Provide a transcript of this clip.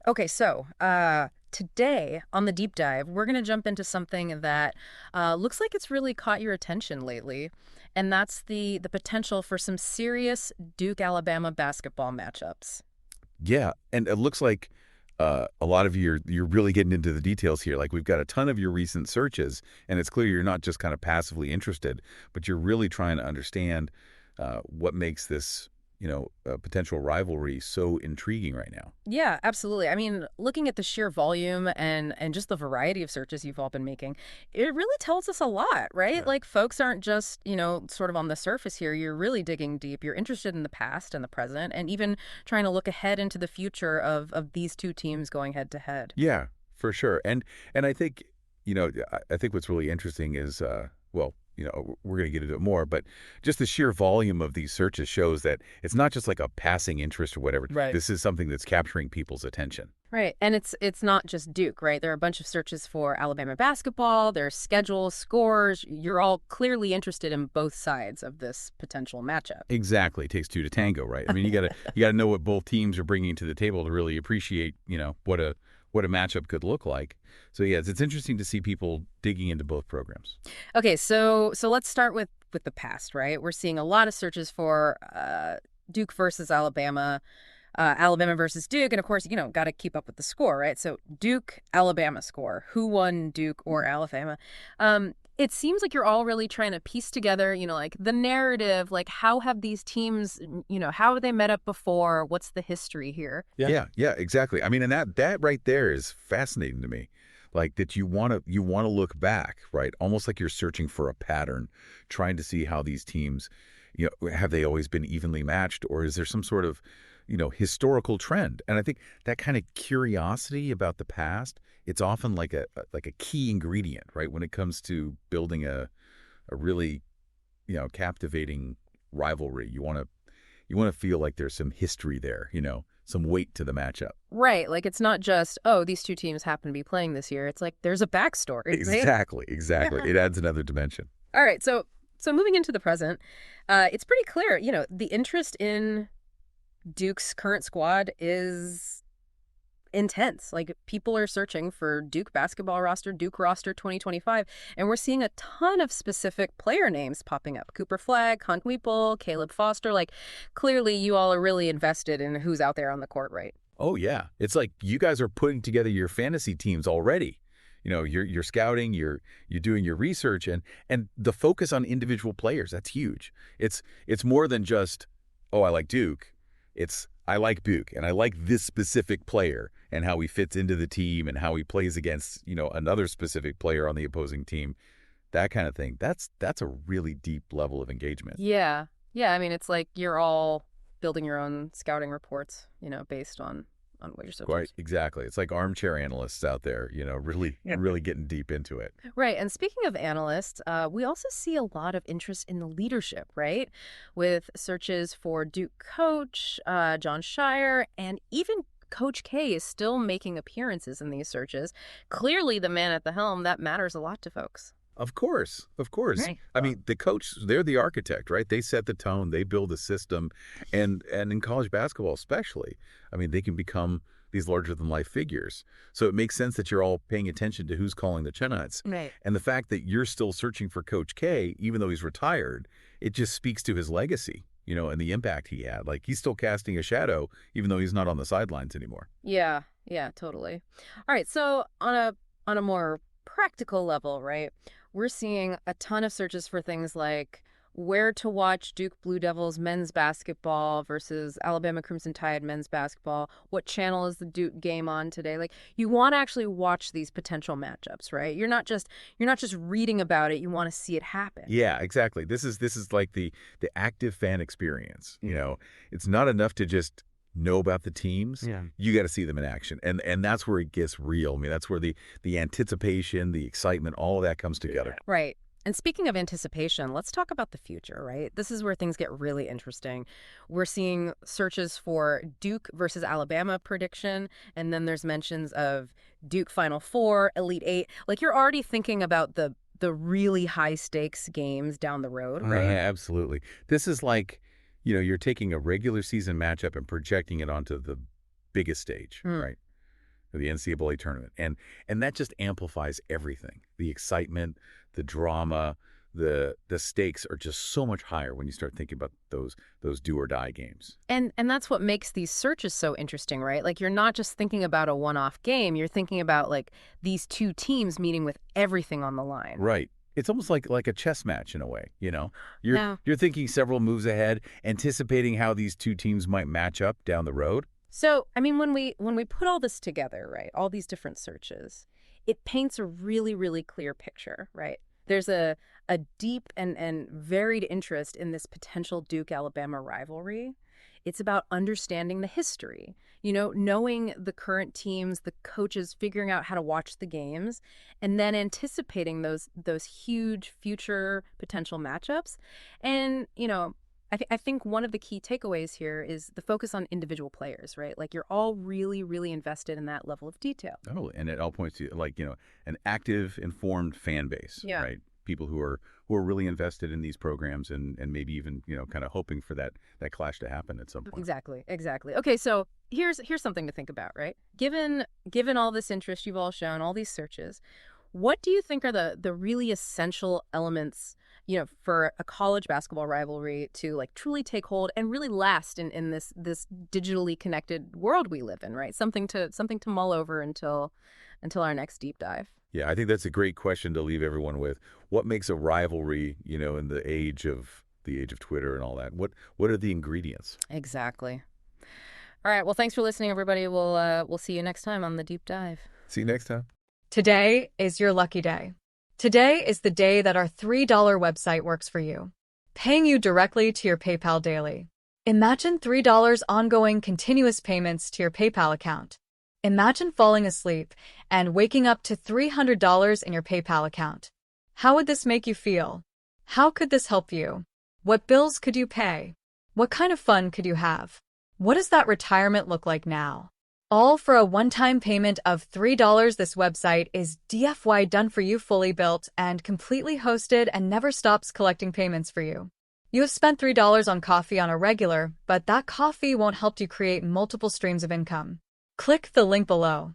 Okay, so today on the deep dive, we're going to jump into something that looks like it's really caught your attention lately, and that's the potential for some serious Duke-Alabama basketball matchups. Yeah, and it looks like a lot of you're really getting into the details here. Like we've got a ton of your recent searches, and it's clear you're not just kind of passively interested, but you're really trying to understand what makes this, potential rivalry so intriguing right now. Yeah, absolutely. I mean, looking at the sheer volume and just the variety of searches you've all been making, it really tells us a lot, right? Yeah. Like folks aren't just, sort of on the surface here. You're really digging deep. You're interested in the past and the present and even trying to look ahead into the future of these two teams going head to head. Yeah, for sure. And I think, I think what's really interesting is well, we're going to get into it more, but just the sheer volume of these searches shows that it's not just like a passing interest or whatever. Right. This is something that's capturing people's attention. Right. And it's not just Duke, right? There are a bunch of searches for Alabama basketball, there's schedules, scores. You're all clearly interested in both sides of this potential matchup. Exactly. It takes two to tango, right? I mean, you got to know what both teams are bringing to the table to really appreciate, what a matchup could look like. So yes, it's interesting to see people digging into both programs. Okay, so let's start with the past, right? We're seeing a lot of searches for Duke versus Alabama, Alabama versus Duke, and of course, got to keep up with the score, right? So Duke Alabama score, who won Duke or Alabama? It seems like you're all really trying to piece together, like the narrative, like how have these teams, how have they met up before? What's the history here? Yeah, exactly. I mean, and that right there is fascinating to me. Like that you want to look back, right? Almost like you're searching for a pattern, trying to see how these teams, have they always been evenly matched, or is there some sort of, historical trend? And I think that kind of curiosity about the past, it's often like a key ingredient, right? When it comes to building a really, captivating rivalry. You want to feel like there's some history there, some weight to the matchup. Right, like it's not just, oh, these two teams happen to be playing this year. It's like there's a backstory, right? Exactly. It adds another dimension. All right, so moving into the present, it's pretty clear, the interest in Duke's current squad is intense. Like people are searching for Duke basketball roster, Duke roster 2025, and we're seeing a ton of specific player names popping up. Cooper Flagg, Hunt Weeple, Caleb Foster. Like clearly you all are really invested in who's out there on the court, right? Oh yeah, it's like you guys are putting together your fantasy teams already. You're scouting, you're doing your research, and the focus on individual players, that's huge. It's more than just, oh, I like Duke. It's I like Duke and I like this specific player and how he fits into the team and how he plays against, another specific player on the opposing team. That kind of thing. That's a really deep level of engagement. Yeah. Yeah, I mean it's like you're all building your own scouting reports, based on what you're Quite searching. exactly. It's like armchair analysts out there, really, really getting deep into it. Right. And speaking of analysts, we also see a lot of interest in the leadership, right? With searches for Duke coach, John Shire, and even Coach K is still making appearances in these searches. Clearly, the man at the helm, that matters a lot to folks. Of course, of course. Right. I mean, the coach, they're the architect, right? They set the tone, they build a system, and in college basketball especially, I mean, they can become these larger than life figures. So it makes sense that you're all paying attention to who's calling the shots. Right. And the fact that you're still searching for Coach K, even though he's retired, it just speaks to his legacy, and the impact he had. Like he's still casting a shadow, even though he's not on the sidelines anymore. Yeah. Yeah, totally. All right. So on a more practical level, right? We're seeing a ton of searches for things like where to watch Duke Blue Devils men's basketball versus Alabama Crimson Tide men's basketball. What channel is the Duke game on today? Like you want to actually watch these potential matchups, right? You're not just reading about it. You want to see it happen. Yeah, exactly. This is like the active fan experience. It's not enough to just know about the teams. Yeah. You got to see them in action, and that's where it gets real. I mean, that's where the anticipation, the excitement, all of that comes together. Right. And speaking of anticipation, let's talk about the future, right? This is where things get really interesting. We're seeing searches for Duke versus Alabama prediction, and then there's mentions of Duke Final Four, Elite Eight. Like you're already thinking about the really high stakes games down the road, right? Absolutely. This is like, you're taking a regular season matchup and projecting it onto the biggest stage, Mm. right? the NCAA tournament. And that just amplifies everything. The excitement, the drama, the stakes are just so much higher when you start thinking about those do or die games. And that's what makes these searches so interesting, right? Like, you're not just thinking about a one-off game, you're thinking about like these two teams meeting with everything on the line. Right. It's almost like a chess match in a way, you know? You're Yeah. you're thinking several moves ahead, anticipating how these two teams might match up down the road. So, I mean, when we put all this together, right, all these different searches, it paints a really, really clear picture, right? There's a deep and varied interest in this potential Duke-Alabama rivalry. It's about understanding the history, knowing the current teams, the coaches, figuring out how to watch the games, and then anticipating those huge future potential matchups. And, I think one of the key takeaways here is the focus on individual players, right? Like, you're all really, really invested in that level of detail. Oh, and it all points to an active, informed fan base, Yeah. right? People who are really invested in these programs and maybe even kind of hoping for that clash to happen at some point. Exactly. Okay, so here's something to think about, right? Given all this interest you've all shown, all these searches, what do you think are the really essential elements, for a college basketball rivalry to like truly take hold and really last in this digitally connected world we live in, right? Something to mull over until our next deep dive. Yeah, I think that's a great question to leave everyone with. What makes a rivalry, in the age of Twitter and all that? What are the ingredients? Exactly. All right. Well, thanks for listening, everybody. We'll see you next time on the deep dive. See you next time. Today is your lucky day. Today is the day that our $3 website works for you, paying you directly to your PayPal daily. Imagine $3 ongoing continuous payments to your PayPal account. Imagine falling asleep and waking up to $300 in your PayPal account. How would this make you feel? How could this help you? What bills could you pay? What kind of fun could you have? What does that retirement look like now? All for a one-time payment of $3. This website is DFY done for you, fully built and completely hosted, and never stops collecting payments for you. You have spent $3 on coffee on a regular, but that coffee won't help you create multiple streams of income. Click the link below.